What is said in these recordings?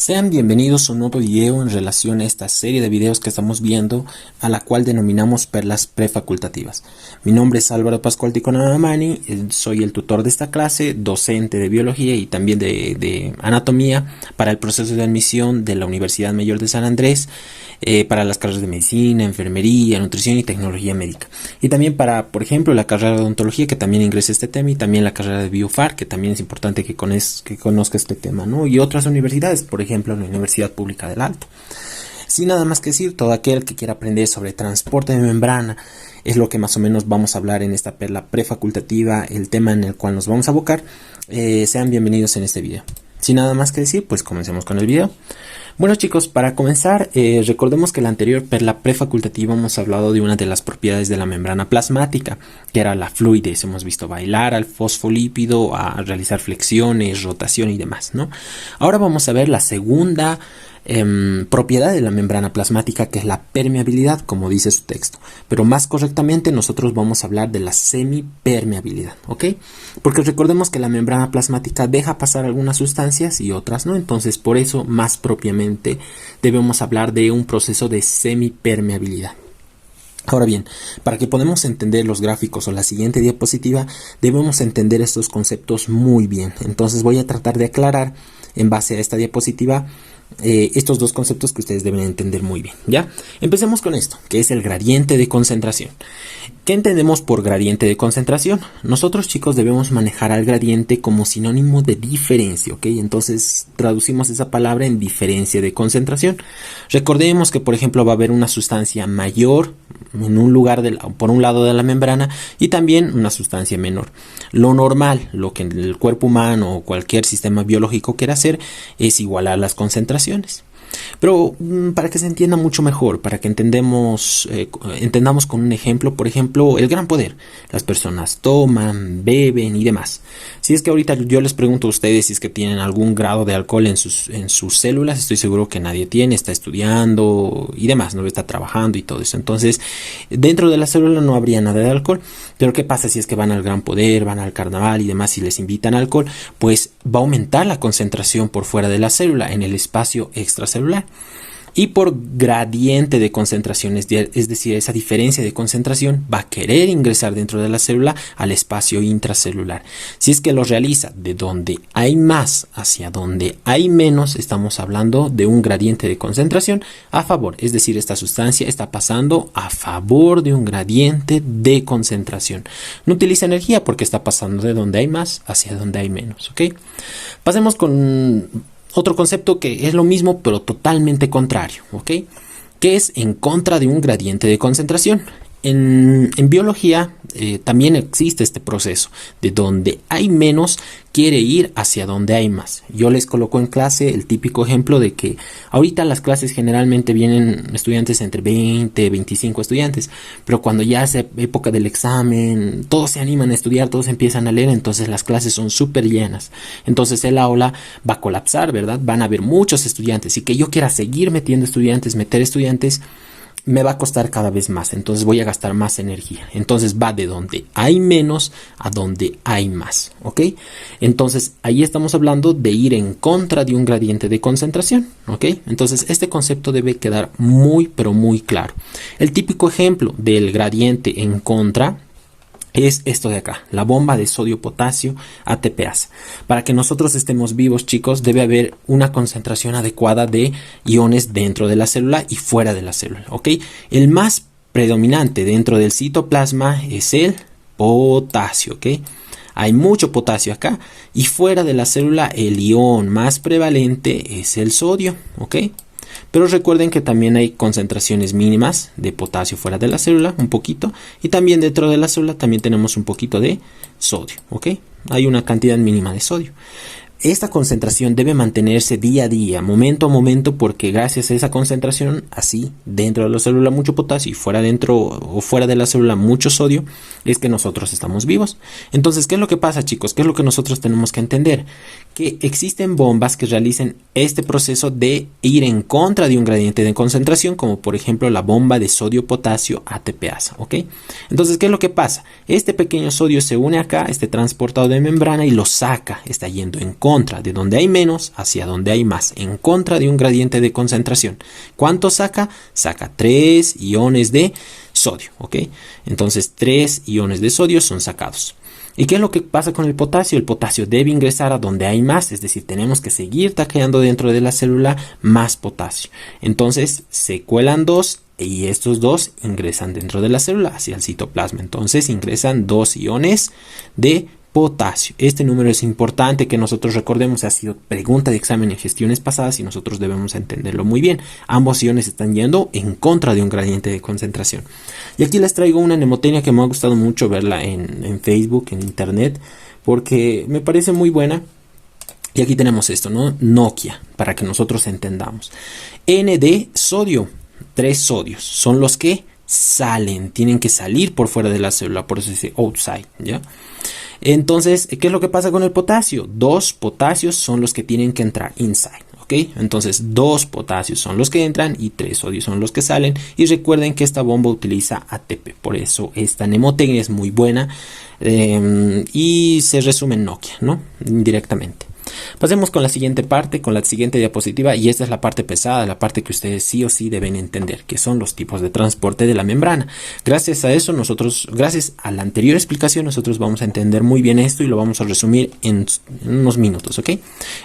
Sean bienvenidos a un nuevo video en relación a esta serie de videos que estamos viendo, a la cual denominamos perlas prefacultativas. Mi nombre es Álvaro Pascual Ticonamani, soy el tutor de esta clase, docente de biología y también de anatomía para el proceso de admisión de la Universidad Mayor de San Andrés, para las carreras de medicina, enfermería, nutrición y tecnología médica. Y también para, por ejemplo, la carrera de odontología, que también ingresa este tema, y también la carrera de biofar, que también es importante que conozca este tema, ¿no? Y otras universidades, por ejemplo, la Universidad Pública del Alto. Sin nada más que decir, todo aquel que quiera aprender sobre transporte de membrana es lo que más o menos vamos a hablar en esta perla prefacultativa, el tema en el cual nos vamos a abocar. Sean bienvenidos en este video. Sin nada más que decir, pues comencemos con el video. Bueno chicos, para comenzar, recordemos que en la anterior perla prefacultativa hemos hablado de una de las propiedades de la membrana plasmática, que era la fluidez. Hemos visto bailar al fosfolípido, a realizar flexiones, rotación y demás, ¿no? Ahora vamos a ver la segunda propiedad de la membrana plasmática, que es la permeabilidad, como dice su texto, pero más correctamente nosotros vamos a hablar de la semipermeabilidad, ¿ok? Porque recordemos que la membrana plasmática deja pasar algunas sustancias y otras no, entonces por eso más propiamente debemos hablar de un proceso de semipermeabilidad. Ahora bien, para que podamos entender los gráficos o la siguiente diapositiva, debemos entender estos conceptos muy bien. Entonces voy a tratar de aclarar en base a esta diapositiva estos dos conceptos que ustedes deben entender muy bien, ¿ya? Empecemos con esto, que es el gradiente de concentración. ¿Qué entendemos por gradiente de concentración? Nosotros, chicos, debemos manejar al gradiente como sinónimo de diferencia, ¿ok? Entonces traducimos esa palabra en diferencia de concentración. Recordemos que, por ejemplo, va a haber una sustancia mayor en un lugar por un lado de la membrana y también una sustancia menor. Lo normal, lo que el cuerpo humano o cualquier sistema biológico quiera hacer, es igualar las concentraciones. Pero para que se entienda mucho mejor, para que entendamos con un ejemplo, por ejemplo, el gran poder. Las personas toman, beben y demás. Si es que ahorita yo les pregunto a ustedes si es que tienen algún grado de alcohol en sus células, estoy seguro que nadie tiene, está estudiando y demás, no está trabajando y todo eso. Entonces, dentro de la célula no habría nada de alcohol. Pero ¿qué pasa si es que van al gran poder, van al carnaval y demás y les invitan alcohol? Pues va a aumentar la concentración por fuera de la célula, en el espacio extracelular. Y por gradiente de concentración, es decir, esa diferencia de concentración va a querer ingresar dentro de la célula al espacio intracelular. Si es que lo realiza de donde hay más hacia donde hay menos, estamos hablando de un gradiente de concentración a favor. Es decir, esta sustancia está pasando a favor de un gradiente de concentración. No utiliza energía porque está pasando de donde hay más hacia donde hay menos, ¿ok? Pasemos con otro concepto que es lo mismo pero totalmente contrario, ¿ok? Que es en contra de un gradiente de concentración. En biología también existe este proceso de donde hay menos quiere ir hacia donde hay más. Yo les coloco en clase el típico ejemplo de que ahorita las clases generalmente vienen estudiantes entre 20, 25 estudiantes, pero cuando ya es época del examen, todos se animan a estudiar, todos empiezan a leer, entonces las clases son súper llenas. Entonces el aula va a colapsar, ¿verdad? Van a haber muchos estudiantes y que yo quiera seguir metiendo estudiantes, meter estudiantes, me va a costar cada vez más, entonces voy a gastar más energía. Entonces va de donde hay menos a donde hay más, ¿ok? Entonces ahí estamos hablando de ir en contra de un gradiente de concentración, ¿ok? Entonces este concepto debe quedar muy pero muy claro. El típico ejemplo del gradiente en contra es esto de acá, la bomba de sodio-potasio ATPase. Para que nosotros estemos vivos, chicos, debe haber una concentración adecuada de iones dentro de la célula y fuera de la célula, ¿ok? El más predominante dentro del citoplasma es el potasio, ¿ok? Hay mucho potasio acá y fuera de la célula el ion más prevalente es el sodio, ¿ok? Pero recuerden que también hay concentraciones mínimas de potasio fuera de la célula, un poquito, y también dentro de la célula también tenemos un poquito de sodio, ¿ok? Hay una cantidad mínima de sodio. Esta concentración debe mantenerse día a día, momento a momento, porque gracias a esa concentración, así dentro de la célula mucho potasio y fuera de la célula mucho sodio, es que nosotros estamos vivos. Entonces, ¿qué es lo que pasa, chicos? ¿Qué es lo que nosotros tenemos que entender? Que existen bombas que realicen este proceso de ir en contra de un gradiente de concentración, como por ejemplo la bomba de sodio-potasio ATPase, ¿ok? Entonces, ¿qué es lo que pasa? Este pequeño sodio se une acá, este transportado de membrana y lo saca, está yendo en contra contra de donde hay menos hacia donde hay más, en contra de un gradiente de concentración. ¿Cuánto saca? Saca 3 iones de sodio, ¿ok? Entonces 3 iones de sodio son sacados. ¿Y qué es lo que pasa con el potasio? El potasio debe ingresar a donde hay más, es decir, tenemos que seguir tacleando dentro de la célula más potasio. Entonces se cuelan 2 y estos 2 ingresan dentro de la célula hacia el citoplasma. Entonces ingresan 2 iones de potasio. Este número es importante que nosotros recordemos, ha sido pregunta de examen en gestiones pasadas y nosotros debemos entenderlo muy bien. Ambos iones están yendo en contra de un gradiente de concentración. Y aquí les traigo una mnemotecnia que me ha gustado mucho verla en Facebook, en internet, porque me parece muy buena. Y aquí tenemos esto, ¿no? Nokia, para que nosotros entendamos. N de sodio, 3 sodios, son los que salen, tienen que salir por fuera de la célula, por eso dice outside, ¿ya? Entonces, ¿qué es lo que pasa con el potasio? 2 potasios son los que tienen que entrar inside, ¿ok? Entonces, 2 potasios son los que entran y 3 sodios son los que salen. Y recuerden que esta bomba utiliza ATP, por eso esta mnemotecnia es muy buena y se resume en Nokia, ¿no? Indirectamente. Pasemos con la siguiente parte, con la siguiente diapositiva, y esta es la parte pesada, la parte que ustedes sí o sí deben entender, que son los tipos de transporte de la membrana. Gracias a eso gracias a la anterior explicación, nosotros vamos a entender muy bien esto y lo vamos a resumir en unos minutos, ¿ok?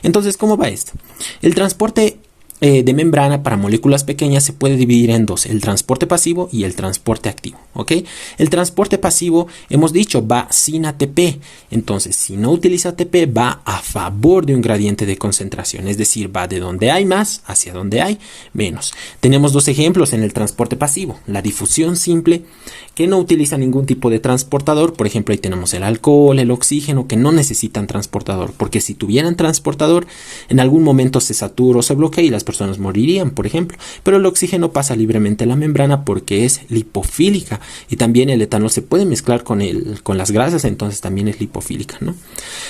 Entonces, ¿cómo va esto? El transporte de membrana para moléculas pequeñas se puede dividir en dos: el transporte pasivo y el transporte activo, ¿ok? El transporte pasivo, hemos dicho, va sin ATP. Entonces, si no utiliza ATP, va a favor de un gradiente de concentración, es decir, va de donde hay más hacia donde hay menos. Tenemos dos ejemplos en el transporte pasivo: la difusión simple, que no utiliza ningún tipo de transportador. Por ejemplo, ahí tenemos el alcohol, el oxígeno, que no necesitan transportador, porque si tuvieran transportador, en algún momento se satura o se bloquea y las personas morirían, por ejemplo. Pero el oxígeno pasa libremente a la membrana porque es lipofílica, y también el etanol se puede mezclar con las grasas, entonces también es lipofílica, ¿no?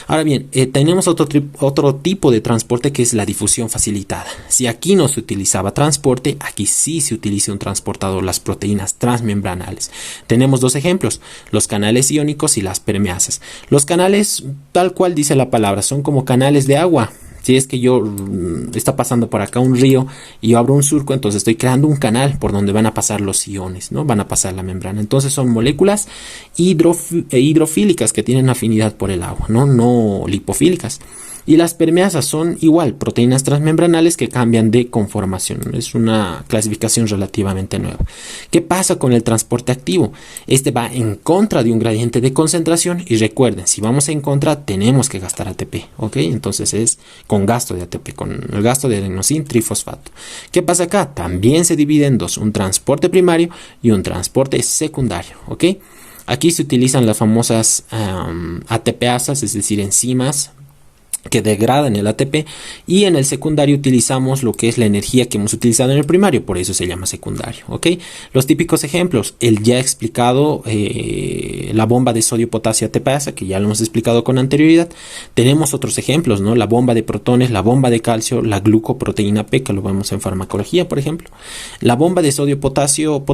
Ahora bien, tenemos otro tipo de transporte, que es la difusión facilitada. Si aquí no se utilizaba transporte, aquí sí se utiliza un transportador: las proteínas transmembranales. Tenemos dos ejemplos: los canales iónicos y las permeasas. Los canales, tal cual dice la palabra, son como canales de agua. Si es que está pasando por acá un río y yo abro un surco, entonces estoy creando un canal por donde van a pasar los iones, ¿no? Van a pasar la membrana. Entonces son moléculas hidrofílicas que tienen afinidad por el agua, no lipofílicas. Y las permeasas son igual, proteínas transmembranales que cambian de conformación. Es una clasificación relativamente nueva. ¿Qué pasa con el transporte activo? Este va en contra de un gradiente de concentración, y recuerden, si vamos en contra tenemos que gastar ATP, ¿ok? Entonces es con gasto de ATP, con el gasto de adenosín trifosfato. ¿Qué pasa acá? También se divide en dos: un transporte primario y un transporte secundario, ¿ok? Aquí se utilizan las famosas ATPasas, es decir, enzimas que degradan el ATP, y en el secundario utilizamos lo que es la energía que hemos utilizado en el primario, por eso se llama secundario, ¿ok? Los típicos ejemplos: el ya explicado, la bomba de sodio-potasio ATPasa, que ya lo hemos explicado con anterioridad. Tenemos otros ejemplos, ¿no? La bomba de protones, la bomba de calcio, la glucoproteína P, que lo vemos en farmacología, por ejemplo. La bomba de sodio-potasio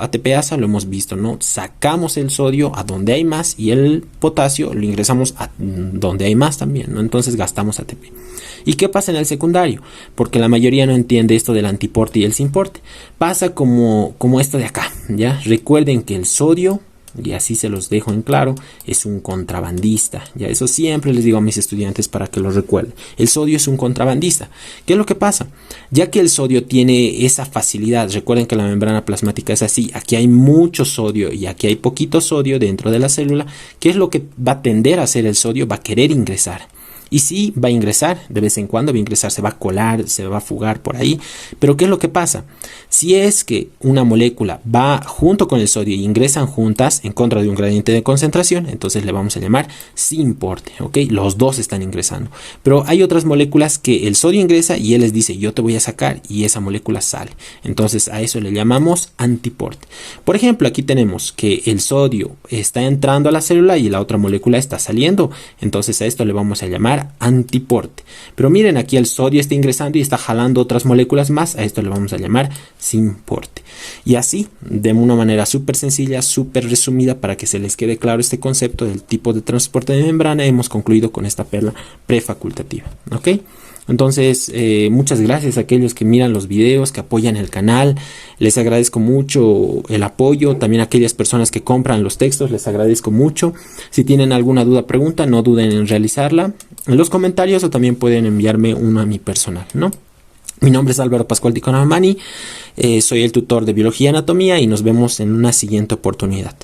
ATPasa lo hemos visto, ¿no? Sacamos el sodio a donde hay más y el potasio lo ingresamos a donde hay más también, ¿no? Entonces gastamos ATP. ¿Y qué pasa en el secundario? Porque la mayoría no entiende esto del antiporte y el sinporte. Pasa como esto de acá, ¿ya? Recuerden que el sodio, y así se los dejo en claro, es un contrabandista, ya eso siempre les digo a mis estudiantes para que lo recuerden. El sodio es un contrabandista. ¿Qué es lo que pasa? Ya que el sodio tiene esa facilidad, recuerden que la membrana plasmática es así: aquí hay mucho sodio y aquí hay poquito sodio dentro de la célula. ¿Qué es lo que va a tender a hacer el sodio? Va a querer ingresar. Y sí, va a ingresar, de vez en cuando va a ingresar, se va a colar, se va a fugar por ahí. Pero ¿qué es lo que pasa? Si es que una molécula va junto con el sodio y ingresan juntas en contra de un gradiente de concentración, entonces le vamos a llamar sinporte, ¿ok? Los dos están ingresando. Pero hay otras moléculas que el sodio ingresa y él les dice: yo te voy a sacar, y esa molécula sale. Entonces a eso le llamamos antiporte. Por ejemplo, aquí tenemos que el sodio está entrando a la célula y la otra molécula está saliendo. Entonces a esto le vamos a llamar llamar antiporte. Pero miren, aquí el sodio está ingresando y está jalando otras moléculas más. A esto le vamos a llamar sin porte. Y así, de una manera súper sencilla, súper resumida, para que se les quede claro este concepto del tipo de transporte de membrana, hemos concluido con esta perla prefacultativa. ¿Ok? Entonces, muchas gracias a aquellos que miran los videos, que apoyan el canal. Les agradezco mucho el apoyo. También a aquellas personas que compran los textos, les agradezco mucho. Si tienen alguna duda, pregunta, no duden en realizarla en los comentarios, o también pueden enviarme uno a mi personal, ¿no? Mi nombre es Álvaro Pascual Ticonamani, soy el tutor de Biología y Anatomía, y nos vemos en una siguiente oportunidad.